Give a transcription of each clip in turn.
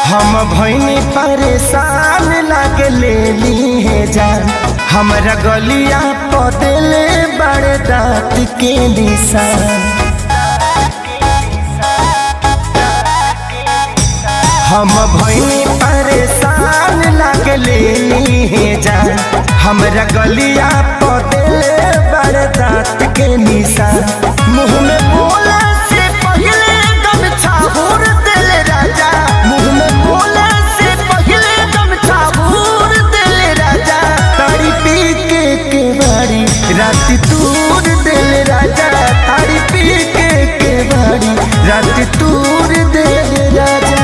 हम भइनी परेशान लागे ले ली है जान। हमरा गलिया पदेले बड़े दांत के निशान। हम भइनी परेशान लागे ले ली है जान। हमरा गलिया पदेले बड़े दांत के निशान। मुँह में बोले से पहले गमछा भूर दिल राजा। मुँह में बोले से पहले गमछा भूर दिल राजा। तारी पी के बारी रात तूर दिल राजा। तारी पी के बारी रात तूर दिल राजा।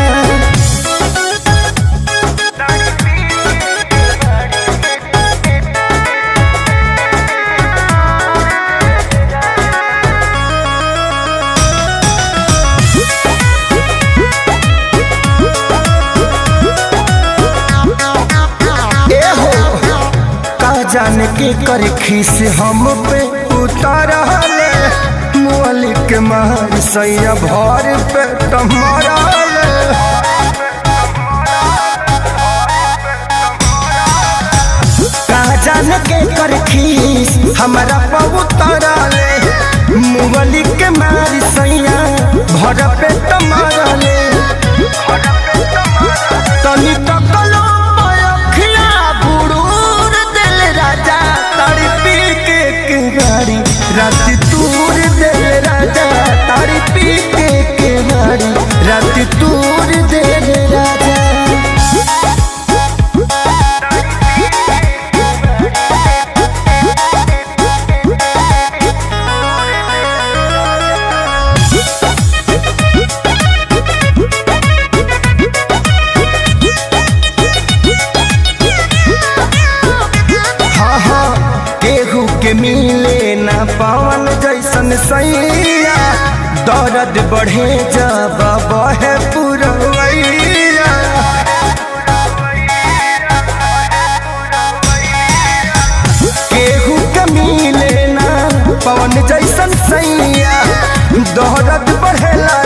जान के कर खीस हम पे उतारले। मुअली के मार सैया भर पे टमारले। का जान के कर खीस हमारा पे उतारले। मुअली के मार सैया भर पे टमारले। तनी तकलो पयखिया बुड़ूर दिल राजा। तारी पी के बारी रात तूर दिल राजा। तारी पी के बारी रात तूर दिल राजा। के मिले ना पावन जैसन सैया। दर्द बढ़े जब बहे पुरवैया। केहू के मिले ना पवन जैसन सैया। दर्द बढ़ेला